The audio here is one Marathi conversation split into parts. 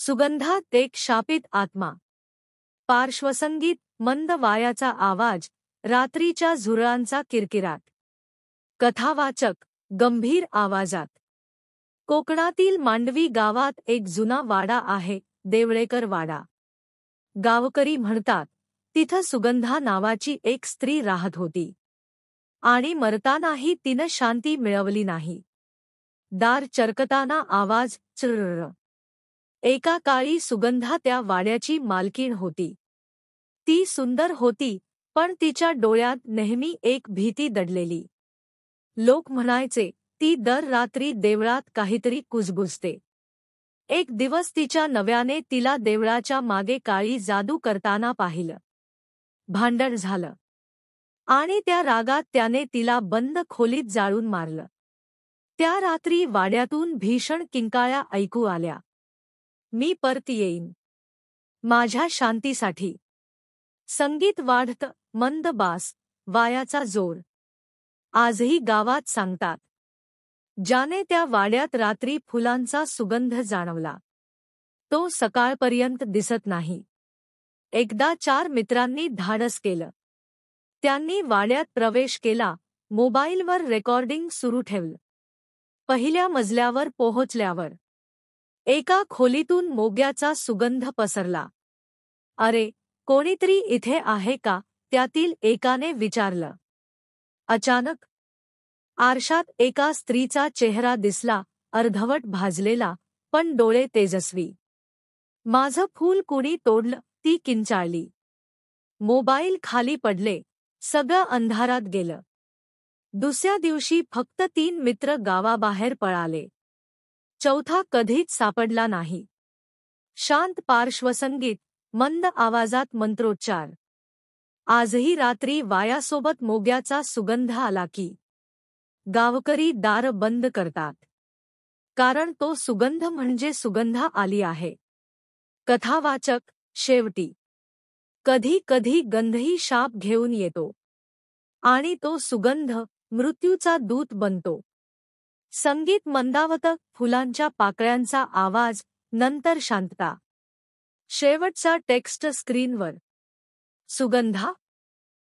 सुगंधात एक शापित आत्मा. पार्श्वसंगीत, मंद वायाचा आवाज, रात्रीच्या झुरळांचा किरकिराट. कथावाचक, गंभीर आवाजात. कोकणातील मांडवी गावात एक जुना वाडा आहे, देवळेकर वाडा. गावकरी म्हणतात, तिथं सुगंधा नावाची एक स्त्री राहत होती. आणि मरतानाही तिनं शांती मिळवली नाही. दार चरकताना आवाज, चर्र. एका काळी सुगंधा त्या वाड्याची मालकीण होती. ती सुंदर होती, पण तिच्या डोळ्यात नेहमी एक भीती दडलेली. लोक म्हणायचे, ती दर रात्री देवळात काहीतरी कुजबुजते. एक दिवस तिच्या नव्याने तिला देवळाच्या मागे काळी जादू करताना पाहिलं. भांडण झालं. आणि त्या रागात त्याने तिला बंद खोलीत जाळून मारलं. त्या रात्री वाड्यातून भीषण किंकाळ्या ऐकू आल्या. मी परत येईन. माझ्या शांतीसाठी. संगीत वाढतं, मंद बास, वायाचा जोर. आजही गावात सांगतात, ज्याने त्या वाड्यात रात्री फुलांचा सुगंध जाणवला, तो सकाळपर्यंत दिसत नाही. एकदा 4 मित्रांनी धाडस केलं. त्यांनी वाड्यात प्रवेश केला, मोबाईलवर रेकॉर्डिंग सुरू ठेवलं. पहिल्या मजल्यावर पोहोचल्यावर एका खोलीतून मोग्याचा सुगंध पसरला. अरे, कोणीतरी इथे आहे का? त्यातील एकाने विचारलं. अचानक आरशात एका स्त्रीचा चेहरा दिसला, अर्धवट भाजलेला, पण डोळे तेजस्वी. माझं फूल कुणी तोडलं? ती किंचाळली. मोबाईल खाली पडले, सगळं अंधारात गेलं. दुसऱ्या दिवशी फक्त 3 मित्र गावाबाहेर पळाले. चौथा कधीच सापडला नाही. शांत पार्श्वसंगीत, मंद आवाजात मंत्रोच्चार. आजही रात्री वायासोबत मोग्याचा सुगंध आला की गावकरी दार बंद करतात. कारण तो सुगंध म्हणजे सुगंधा आली आहे. कथावाचक, शेवटी कधी कधी गंधही शाप घेऊन येतो. आणि तो सुगंध मृत्यूचा दूत बनतो. संगीत मंदावतं, फुलांच्या पाकळ्यांचा आवाज, नंतर शांतता. शेवटचा टेक्स्ट स्क्रीनवर. सुगंधा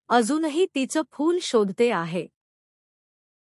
अजूनही तिचं फूल शोधते आहे.